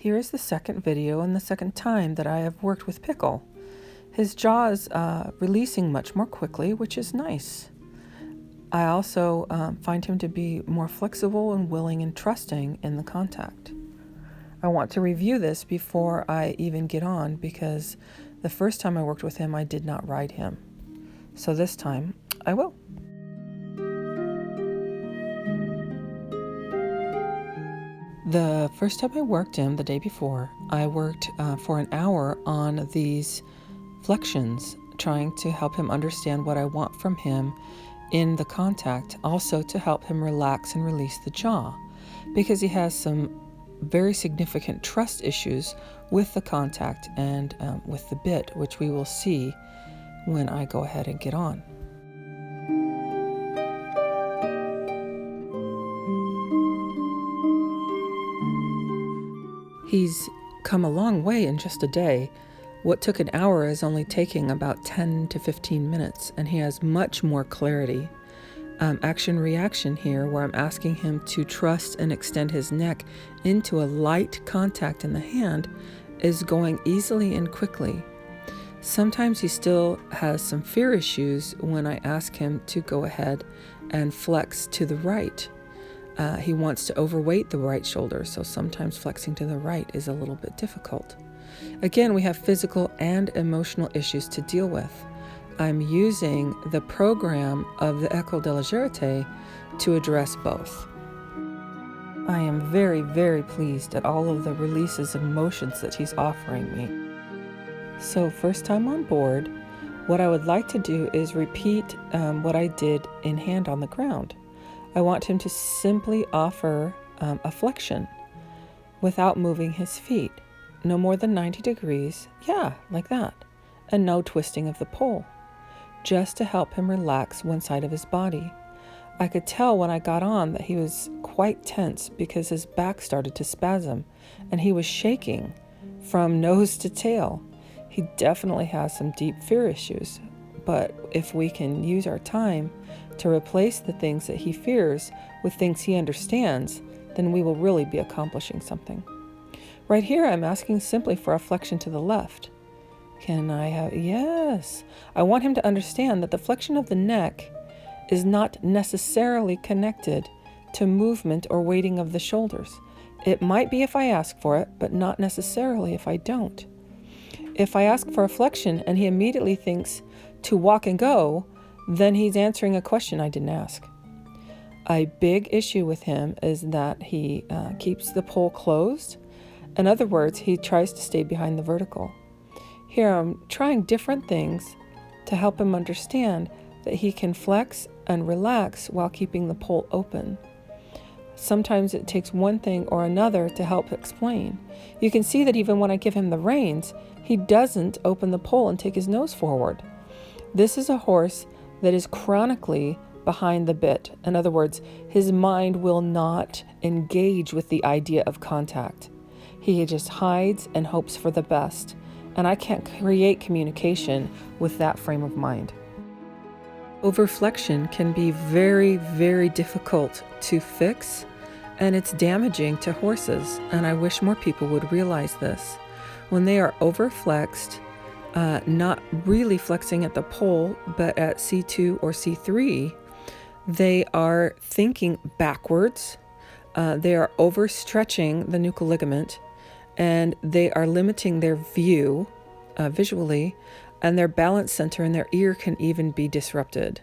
Here is the second video and the second time that I have worked with Pickle. His jaw is releasing much more quickly, which is nice. I also find him to be more flexible and willing and trusting in the contact. I want to review this before I even get on because the first time I worked with him, I did not ride him. So this time, I will. The first time I worked him, the day before, I worked for an hour on these flexions, trying to help him understand what I want from him in the contact, also to help him relax and release the jaw, because he has some very significant trust issues with the contact and with the bit, which we will see when I go ahead and get on. He's come a long way in just a day. What took an hour is only taking about 10 to 15 minutes, and he has much more clarity. Action-reaction here, where I'm asking him to trust and extend his neck into a light contact in the hand, is going easily and quickly. Sometimes he still has some fear issues when I ask him to go ahead and flex to the right. He wants to overweight the right shoulder, so sometimes flexing to the right is a little bit difficult. Again, we have physical and emotional issues to deal with. I'm using the program of the École de la Gérité to address both. I am very, very pleased at all of the releases and motions that he's offering me. So first time on board, what I would like to do is repeat what I did in hand on the ground. I want him to simply offer a flexion without moving his feet. No more than 90 degrees, yeah, like that, and no twisting of the pole, just to help him relax one side of his body. I could tell when I got on that he was quite tense because his back started to spasm and he was shaking from nose to tail. He definitely has some deep fear issues, but if we can use our time to replace the things that he fears with things he understands, then we will really be accomplishing something. Right here, I'm asking simply for a flexion to the left. Can I have, yes. I want him to understand that the flexion of the neck is not necessarily connected to movement or weighting of the shoulders. It might be if I ask for it, but not necessarily if I don't. If I ask for a flexion and he immediately thinks to walk and go, then he's answering a question I didn't ask. A big issue with him is that he keeps the pole closed. In other words, he tries to stay behind the vertical. Here I'm trying different things to help him understand that he can flex and relax while keeping the pole open. Sometimes it takes one thing or another to help explain. You can see that even when I give him the reins, he doesn't open the pole and take his nose forward. This is a horse that is chronically behind the bit. In other words, his mind will not engage with the idea of contact. He just hides and hopes for the best, and I can't create communication with that frame of mind. Overflexion can be very, very difficult to fix, and it's damaging to horses, and I wish more people would realize this. When they are overflexed, not really flexing at the pole, but at C2 or C3, they are thinking backwards, they are overstretching the nuchal ligament, and they are limiting their view visually, and their balance center in their ear can even be disrupted.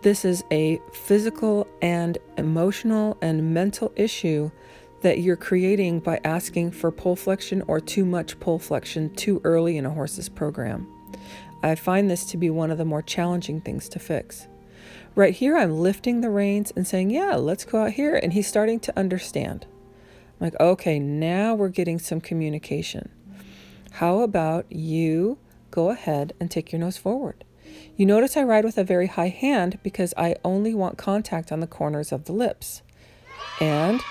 This is a physical and emotional and mental issue that you're creating by asking for pole flexion or too much pole flexion too early in a horse's program. I find this to be one of the more challenging things to fix. Right here, I'm lifting the reins and saying, yeah, let's go out here, and he's starting to understand. I'm like, okay, now we're getting some communication. How about you go ahead and take your nose forward? You notice I ride with a very high hand because I only want contact on the corners of the lips. And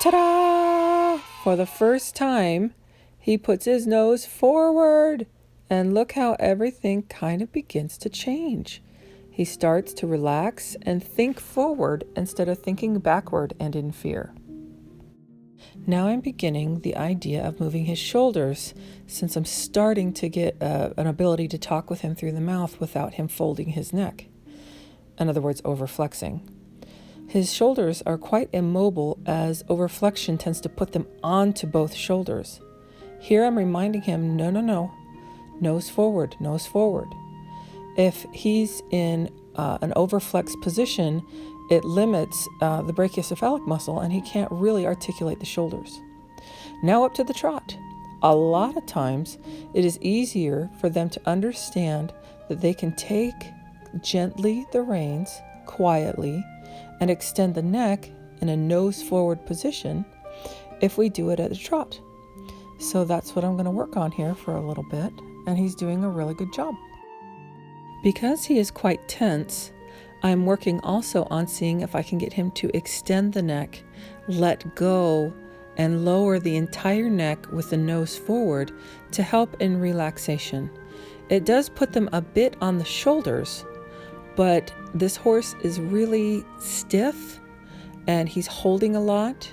ta-da! For the first time, he puts his nose forward. And look how everything kind of begins to change. He starts to relax and think forward instead of thinking backward and in fear. Now I'm beginning the idea of moving his shoulders, since I'm starting to get an ability to talk with him through the mouth without him folding his neck. In other words, overflexing. His shoulders are quite immobile, as overflexion tends to put them onto both shoulders. Here I'm reminding him, no, nose forward, nose forward. If he's in an overflex position, it limits the brachiocephalic muscle and he can't really articulate the shoulders. Now up to the trot. A lot of times it is easier for them to understand that they can take gently the reins, quietly, and extend the neck in a nose forward position if we do it at a trot. So that's what I'm going to work on here for a little bit, and he's doing a really good job. Because he is quite tense, I'm working also on seeing if I can get him to extend the neck, let go, and lower the entire neck with the nose forward to help in relaxation. It does put them a bit on the shoulders, but this horse is really stiff and he's holding a lot.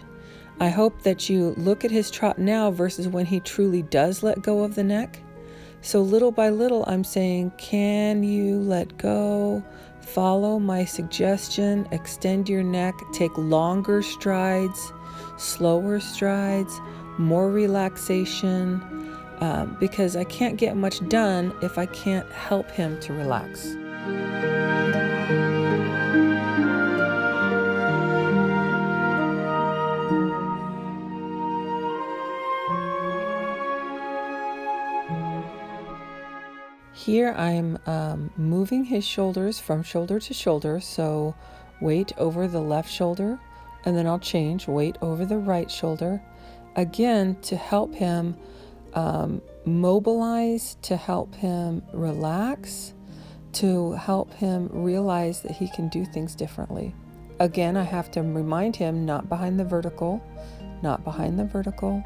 I hope that you look at his trot now versus when he truly does let go of the neck. So little by little, I'm saying, can you let go? Follow my suggestion, extend your neck, take longer strides, slower strides, more relaxation, because I can't get much done if I can't help him to relax. Here I'm moving his shoulders from shoulder to shoulder, so weight over the left shoulder, and then I'll change weight over the right shoulder, again to help him mobilize, to help him relax, to help him realize that he can do things differently. Again, I have to remind him, not behind the vertical, not behind the vertical.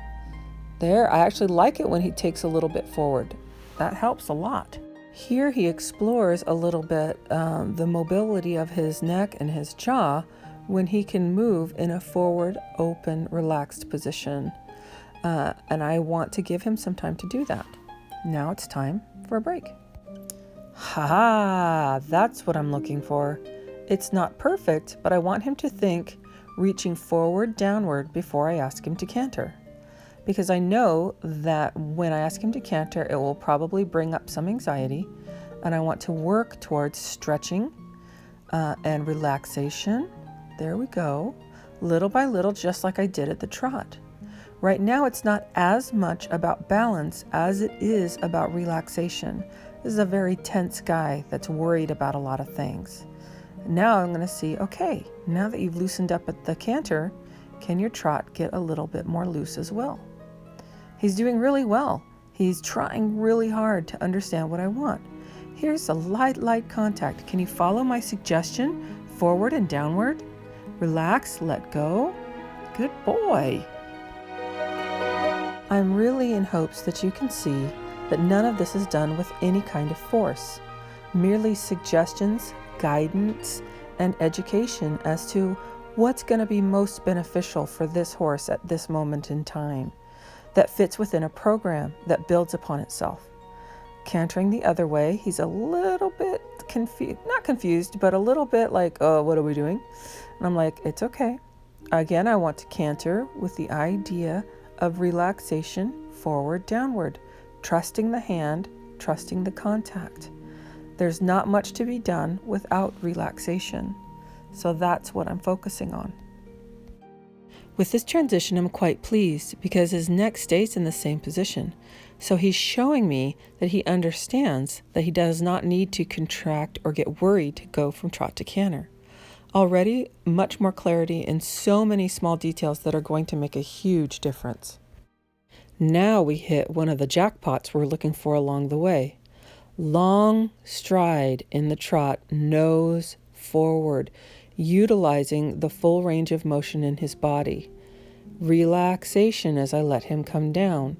There, I actually like it when he takes a little bit forward. That helps a lot. Here he explores a little bit the mobility of his neck and his jaw when he can move in a forward, open, relaxed position. And I want to give him some time to do that. Now it's time for a break. Ha! That's what I'm looking for. It's not perfect, but I want him to think reaching forward, downward before I ask him to canter. Because I know that when I ask him to canter, it will probably bring up some anxiety, and I want to work towards stretching and relaxation. There we go. Little by little, just like I did at the trot. Right now, it's not as much about balance as it is about relaxation. This is a very tense guy that's worried about a lot of things. Now I'm going to see, okay, now that you've loosened up at the canter, can your trot get a little bit more loose as well? He's doing really well. He's trying really hard to understand what I want. Here's a light contact. Can you follow my suggestion? Forward and downward. Relax, let go. Good boy. I'm really in hopes that you can see that none of this is done with any kind of force. Merely suggestions, guidance, and education as to what's going to be most beneficial for this horse at this moment in time, that fits within a program that builds upon itself. Cantering the other way, he's a little bit not confused, but a little bit like, oh, what are we doing? And I'm like, it's okay. Again, I want to canter with the idea of relaxation, forward, downward, trusting the hand, trusting the contact. There's not much to be done without relaxation. So that's what I'm focusing on. With this transition, I'm quite pleased because his neck stays in the same position. So he's showing me that he understands that he does not need to contract or get worried to go from trot to canter. Already much more clarity in so many small details that are going to make a huge difference. Now we hit one of the jackpots we're looking for along the way. Long stride in the trot, nose forward, utilizing the full range of motion in his body. Relaxation as I let him come down.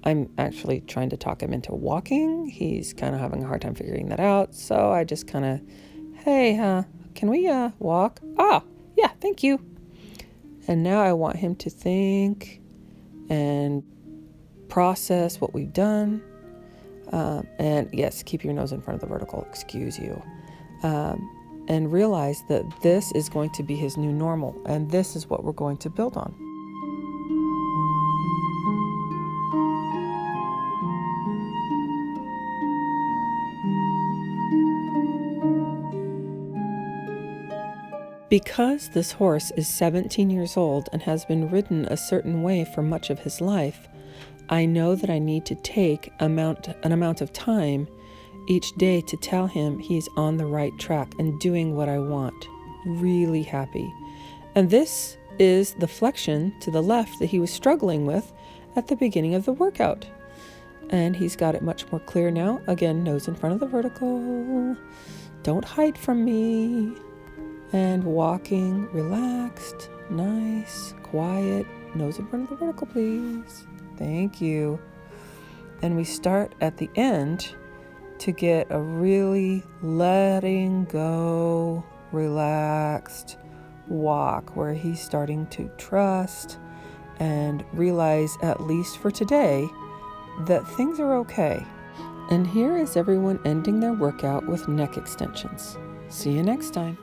I'm actually trying to talk him into walking. He's kind of having a hard time figuring that out. So I just kind of, hey, can we walk? Ah, yeah, thank you. And now I want him to think and process what we've done. And yes, keep your nose in front of the vertical, excuse you. And realize that this is going to be his new normal, and this is what we're going to build on. Because this horse is 17 years old and has been ridden a certain way for much of his life, I know that I need to take an amount of time each day to tell him he's on the right track and doing what I want. Really happy. And this is the flexion to the left that he was struggling with at the beginning of the workout. And he's got it much more clear now. Again, nose in front of the vertical. Don't hide from me. And walking, relaxed, nice, quiet, nose in front of the vertical, please. Thank you. And we start at the end to get a really letting go, relaxed walk where he's starting to trust and realize, at least for today, that things are okay. And here is everyone ending their workout with neck extensions. See you next time.